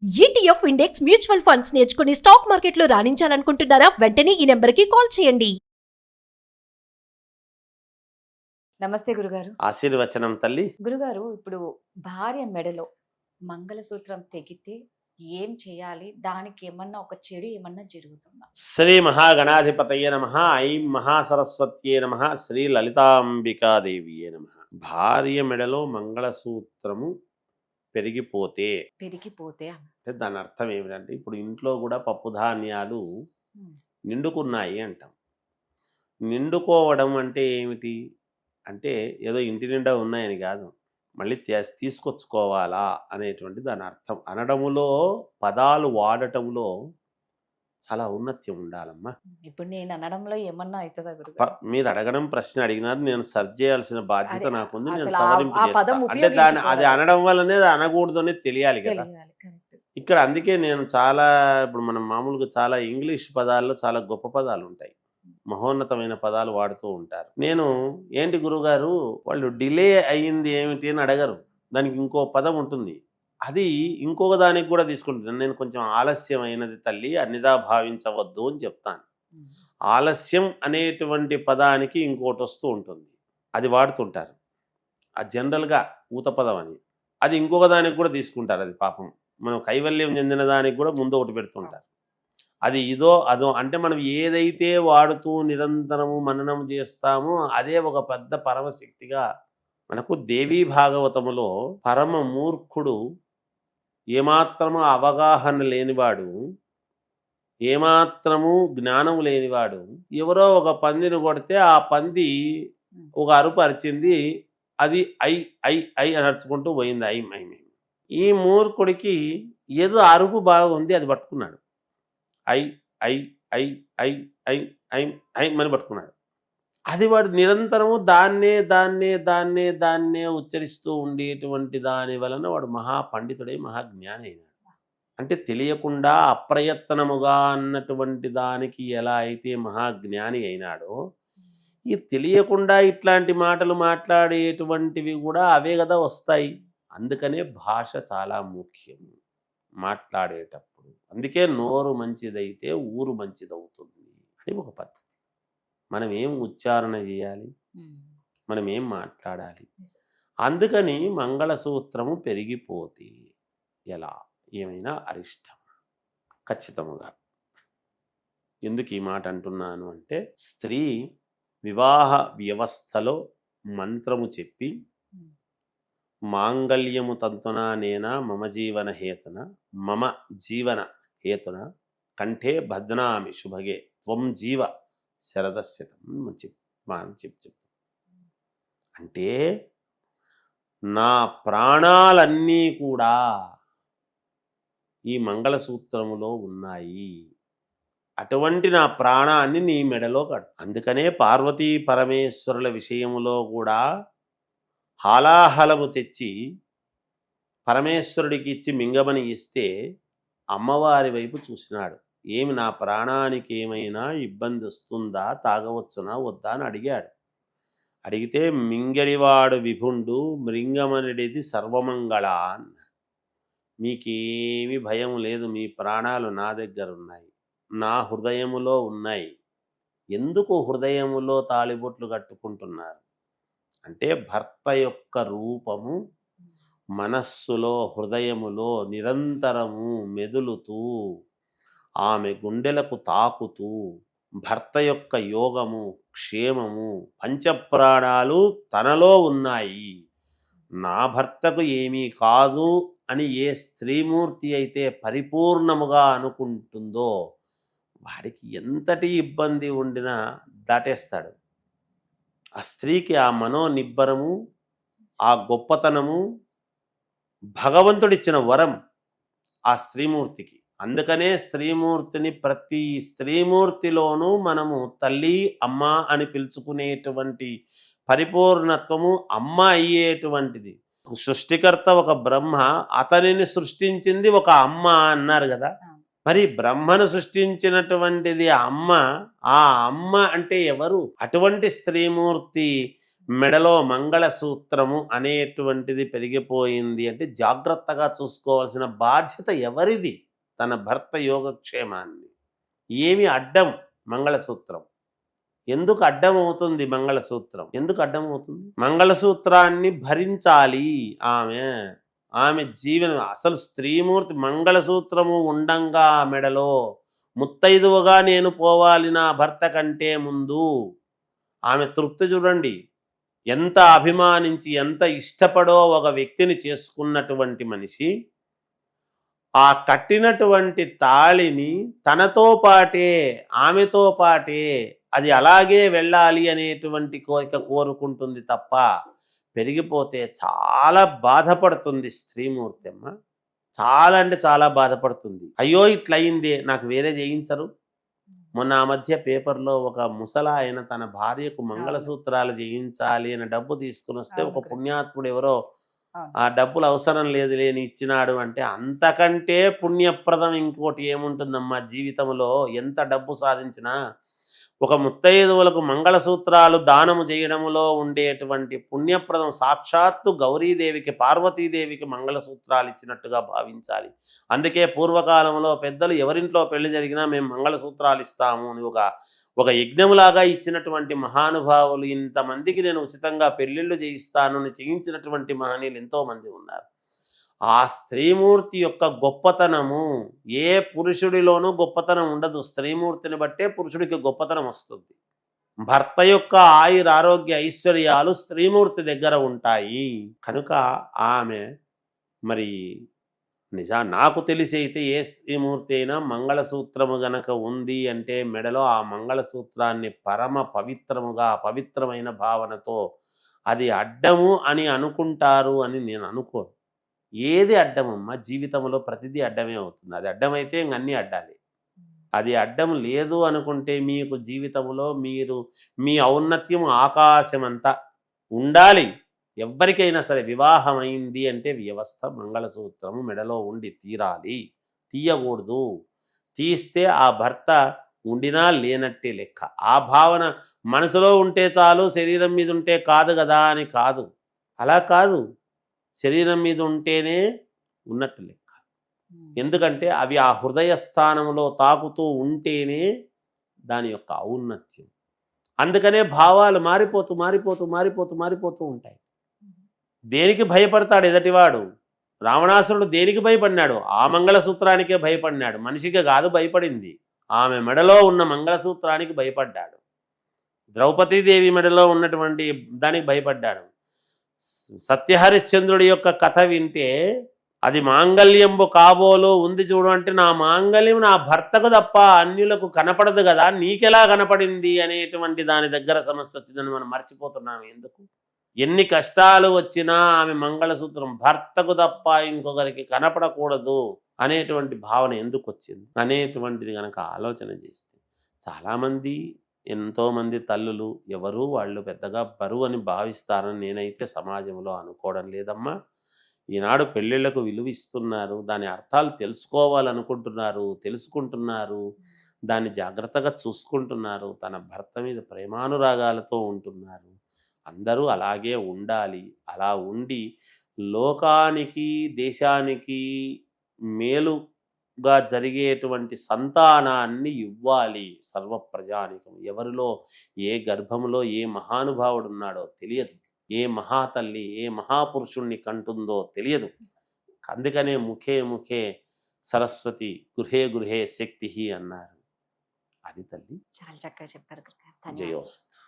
ETF index mutual funds నేర్చుకుని stock మార్కెట్లో రాణించాలనుకుంటున్నారా? వెంటనే ఈ నెంబర్కి కాల్ చేయండి. నమస్తే గురుగారు. ఆశీర్వచనం తల్లి. గురుగారు, ఇప్పుడు భార్య మెడలో మంగళసూత్రం తెగితే ఏం చేయాలి? దానికి ఏమన్నా ఒక చెడు ఏమన్నా జరుగుతుందా? శ్రీ మహాగణాధిపతయే నమః. ఐం మహాసరస్వత్యే నమః. శ్రీ లలితాంబికాదేవియే నమః. భార్య మెడలో మంగళసూత్రము పెరిగిపోతే అంటే దాని అర్థం ఏమిటంటే, ఇప్పుడు ఇంట్లో కూడా పప్పు ధాన్యాలు నిండుకున్నాయి అంటాం. నిండుకోవడం అంటే ఏమిటి అంటే, ఏదో ఇంటి నిండా ఉన్నాయని కాదు, మళ్ళీ తీసుకొచ్చుకోవాలా అనేటువంటి దాని అర్థం. అనడములో, పదాలు వాడటంలో చాలా ఔన్నత్యం ఉండాలమ్మా. ఇప్పుడు నేను అనడంలో ఏమన్నా అవుతుందా గురుగారు? మీరు అడగడం ప్రశ్న అడిగినారు, నేను సర్చ్ చేయాల్సిన బాధ్యత నాకుంది. నేను అసలు సవరింపు ఆ పదం చేస్తా. అంటే దాని అది అనడం వల్లనే అది అనకూడదు అనేది తెలియాలి కదా. కరెక్ట్. ఇక్కడ అందుకే నేను చాలా, ఇప్పుడు మనం మామూలుగా చాలా ఇంగ్లీష్ పదాల్లో చాలా గొప్ప పదాలు ఉంటాయి, మహోన్నతమైన పదాలు వాడుతూ ఉంటారు. నేను ఏంటి గురుగారు వాళ్ళు డిలే అయ్యింది ఏమిటి అని అడగరు, దానికి ఇంకో పదం ఉంటుంది, అది ఇంకొక దానికి కూడా తీసుకుంటున్నాను. నేను కొంచెం ఆలస్యం అయినది తల్లి, అన్నిదా భావించవద్దు అని చెప్తాను. ఆలస్యం అనేటువంటి పదానికి ఇంకోటి వస్తూ ఉంటుంది, అది వాడుతుంటారు. ఆ జనరల్గా ఊత పదం అని, అది ఇంకొక దానికి కూడా తీసుకుంటారు. అది పాపం మనం కైవల్యం చెందిన దానికి కూడా ముందు ఒకటి పెడుతుంటారు. అది ఇదో అదో అంటే, మనం ఏదైతే వాడుతూ నిరంతరము మననం చేస్తామో అదే ఒక పెద్ద పరమశక్తిగా మనకు దేవీ భాగవతములో పరమ మూర్ఖుడు, ఏమాత్రము అవగాహన లేనివాడు, ఏమాత్రము జ్ఞానం లేనివాడు ఎవరో ఒక పందిని కొడితే ఆ పంది ఒక అరుపు అరిచింది, అది ఐ ఐ ఐ అని అరుచుకుంటూ పోయింది. I I I. ఈ మూర్ఖుడికి ఏదో అరుపు బాగుంది, అది పట్టుకున్నాడు. I I I I I I I అని పట్టుకున్నాడు. అది వాడు నిరంతరము దాన్నే దాన్నే దాన్నే దాన్నే ఉచ్చరిస్తూ ఉండేటువంటి దాని వలన వాడు మహాపండితుడై మహాజ్ఞాని అయినాడు. అంటే తెలియకుండా అప్రయత్నముగా అన్నటువంటి దానికి ఎలా అయితే మహాజ్ఞాని అయినాడో, ఈ తెలియకుండా ఇట్లాంటి మాటలు మాట్లాడేటువంటివి కూడా అవే కదా వస్తాయి. అందుకనే భాష చాలా ముఖ్యం మాట్లాడేటప్పుడు. అందుకే నోరు మంచిదైతే ఊరు మంచిదవుతుంది అని ఒక పద్ధతి. మనం ఏం ఉచ్చారణ చేయాలి, మనం ఏం మాట్లాడాలి. అందుకని మంగళసూత్రము పెరిగిపోతే ఎలా, ఏమైనా అరిష్టం ఖచ్చితముగా. ఎందుకు ఈ మాట అంటున్నాను అంటే, స్త్రీ వివాహ వ్యవస్థలో మంత్రము చెప్పి, మాంగళ్యము తంతున నేనా మమ జీవన హేతున, మమ జీవన హేతున కంఠే భద్నామి శుభగే త్వం జీవ శరదస్యతం చెప్పు. అంటే నా ప్రాణాలన్నీ కూడా ఈ మంగళసూత్రములో ఉన్నాయి, అటువంటి నా ప్రాణాన్ని నీ మెడలో కడు. అందుకనే పార్వతీ పరమేశ్వరుల విషయములో కూడా హాలాహలము తెచ్చి పరమేశ్వరుడికి ఇచ్చి మింగమని ఇస్తే అమ్మవారి వైపు చూసినాడు. ఏమి నా ప్రాణానికి ఏమైనా ఇబ్బంది వస్తుందా, తాగవచ్చునా వద్దా అని అడిగాడు. అడిగితే మింగడివాడు విభుండు మృంగమనిడిది సర్వమంగళ అన్నాడు. మీకేమీ భయం లేదు, మీ ప్రాణాలు నా దగ్గర ఉన్నాయి, నా హృదయములో ఉన్నాయి. ఎందుకు హృదయములో తాళిబొట్లు కట్టుకుంటున్నారు అంటే, భర్త యొక్క రూపము మనస్సులో హృదయములో నిరంతరము మెదులుతూ ఆమె గుండెలకు తాకుతూ, భర్త యొక్క యోగము క్షేమము పంచప్రాణాలు తనలో ఉన్నాయి. నా భర్తకు ఏమీ కాదు అని ఏ స్త్రీమూర్తి అయితే పరిపూర్ణముగా అనుకుంటుందో, వాడికి ఎంతటి ఇబ్బంది ఉండినా దాటేస్తాడు. ఆ స్త్రీకి ఆ మనోనిబ్బరము, ఆ గొప్పతనము భగవంతుడిచ్చిన వరం ఆ స్త్రీమూర్తికి. అందుకనే స్త్రీమూర్తిని ప్రతి స్త్రీమూర్తిలోనూ మనము తల్లి అమ్మ అని పిలుచుకునేటువంటి పరిపూర్ణత్వము అమ్మ అయ్యేటువంటిది. సృష్టికర్త ఒక బ్రహ్మ, అతనిని సృష్టించింది ఒక అమ్మ అన్నారు కదా. మరి బ్రహ్మను సృష్టించినటువంటిది అమ్మ, ఆ అమ్మ అంటే ఎవరు? అటువంటి స్త్రీమూర్తి మెడలో మంగళసూత్రము అనేటువంటిది పెరిగిపోయింది అంటే జాగ్రత్తగా చూసుకోవాల్సిన బాధ్యత ఎవరిది? తన భర్త యోగక్షేమాన్ని. ఏమి అడ్డం మంగళసూత్రం? ఎందుకు అడ్డం అవుతుంది మంగళసూత్రం? ఎందుకు అడ్డం అవుతుంది? మంగళసూత్రాన్ని భరించాలి ఆమె జీవనం. అసలు స్త్రీమూర్తి మంగళసూత్రము ఉండంగా మెడలో ముత్తైదువుగా నేను పోవాలి నా భర్త కంటే ముందు. ఆమె తృప్తి చూడండి, ఎంత అభిమానించి ఎంత ఇష్టపడో ఒక వ్యక్తిని చేసుకున్నటువంటి మనిషి ఆ కట్టినటువంటి తాళిని తనతో పాటే ఆమెతో పాటే అది అలాగే వెళ్ళాలి అనేటువంటి కోరిక కోరుకుంటుంది తప్ప పెరిగిపోతే చాలా బాధపడుతుంది స్త్రీమూర్తి అమ్మ. చాలా అంటే చాలా బాధపడుతుంది. అయ్యో ఇట్లయిందే, నాకు వేరే చేయించరు. మొన్న ఆ మధ్య పేపర్లో ఒక ముసలాయన తన భార్యకు మంగళసూత్రాలు చేయించాలి అని డబ్బు తీసుకుని వస్తే ఒక పుణ్యాత్ముడు ఎవరో ఆ డబ్బులు అవసరం లేదు లేని ఇచ్చినాడు అంటే అంతకంటే పుణ్యప్రదం ఇంకోటి ఏముంటుందమ్మా జీవితంలో? ఎంత డబ్బు సాధించినా ఒక ముత్తైదువులకు మంగళసూత్రాలు దానము చేయడంలో ఉండేటువంటి పుణ్యప్రదం సాక్షాత్తు గౌరీదేవికి పార్వతీదేవికి మంగళసూత్రాలు ఇచ్చినట్టుగా భావించాలి. అందుకే పూర్వకాలంలో పెద్దలు ఎవరింట్లో పెళ్లి జరిగినా మేము మంగళసూత్రాలు ఇస్తాము అని ఒక యజ్ఞములాగా ఇచ్చినటువంటి మహానుభావులు, ఇంతమందికి నేను ఉచితంగా పెళ్లిళ్ళు చేయిస్తాను అని చేయించినటువంటి మహనీయులు ఎంతోమంది ఉన్నారు. ఆ స్త్రీమూర్తి యొక్క గొప్పతనము ఏ పురుషుడిలోనూ గొప్పతనం ఉండదు. స్త్రీమూర్తిని బట్టే పురుషుడికి గొప్పతనం వస్తుంది. భర్త యొక్క ఆయుర ఆరోగ్య ఐశ్వర్యాలు స్త్రీమూర్తి దగ్గర ఉంటాయి. కనుక ఆమె మరి నాకు తెలిసి అయితే ఏ స్త్రీమూర్తి అయినా మంగళసూత్రము గనక ఉంది అంటే మెడలో ఆ మంగళసూత్రాన్ని పరమ పవిత్రముగా పవిత్రమైన భావనతో అది అడ్డము అని అనుకుంటారు అని నేను అనుకోను. ఏది అడ్డమమ్మా? జీవితంలో ప్రతిదీ అడ్డమే అవుతుంది. అది అడ్డమైతే ఇంకన్నీ అడ్డాలి. అది అడ్డం లేదు అనుకుంటే మీకు జీవితంలో మీ ఔన్నత్యం ఆకాశమంతా ఉండాలి. ఎవ్వరికైనా సరే వివాహం అయింది అంటే వ్యవస్థ మంగళసూత్రము మెడలో ఉండి తీరాలి. తీయకూడదు. తీస్తే ఆ భర్త ఉండినా లేనట్టే లెక్క. ఆ భావన మనసులో ఉంటే చాలు, శరీరం మీద ఉంటే కాదు కదా అని కాదు. అలా కాదు, శరీరం మీద ఉంటేనే ఉన్నట్టు లెక్క. ఎందుకంటే అవి ఆ హృదయ స్థానంలో తాకుతూ ఉంటేనే దాని యొక్క ఔన్నత్యం. అందుకనే భావాలు మారిపోతూ ఉంటాయి. దేనికి భయపడతాడు ఎదటివాడు? రావణాసురుడు దేనికి భయపడినాడు? ఆ మంగళసూత్రానికే భయపడినాడు. మనిషికి కాదు భయపడింది, ఆమె మెడలో ఉన్న మంగళసూత్రానికి భయపడ్డాడు. ద్రౌపదీదేవి మెడలో ఉన్నటువంటి దానికి భయపడ్డాడు. సత్యహరిశ్చంద్రుడి యొక్క కథ వింటే అది మాంగళ్యంబు కాబోలు ఉంది చూడు అంటే నా మాంగళ్యం నా భర్తకు తప్ప అన్యులకు కనపడదు కదా, నీకెలా కనపడింది అనేటువంటి దాని దగ్గర సమస్య వచ్చిందని మనం మర్చిపోతున్నాం. ఎందుకు? ఎన్ని కష్టాలు వచ్చినా ఆమె మంగళసూత్రం భర్తకు తప్ప ఇంకొకరికి కనపడకూడదు అనేటువంటి భావన ఎందుకు వచ్చింది అనేటువంటిది కనుక ఆలోచన చేస్తే చాలామంది ఎంతోమంది తల్లులు ఎవరు వాళ్ళు పెద్దగా బరువు అని భావిస్తారని నేనైతే సమాజంలో అనుకోవడం లేదమ్మా. ఈనాడు పెళ్ళిళ్లకు విలువ ఇస్తున్నారు, దాని అర్థాలు తెలుసుకుంటున్నారు, దాన్ని జాగ్రత్తగా చూసుకుంటున్నారు, తన భర్త మీద ప్రేమానురాగాలతో ఉంటున్నారు. అందరూ అలాగే ఉండాలి. అలా ఉండి లోకానికి దేశానికి మేలుగా జరిగేటువంటి సంతానాన్ని ఇవ్వాలి సర్వప్రజానికం. ఎవరిలో ఏ గర్భంలో ఏ మహానుభావుడు ఉన్నాడో తెలియదు, ఏ మహాతల్లి ఏ మహాపురుషుణ్ణి కంటుందో తెలియదు. అందుకనే ముఖే సరస్వతి గృహే శక్తి అన్నారు. అది తల్లి. చాలా చక్కగా చెప్పారు గురుగారు. జయోస్తు.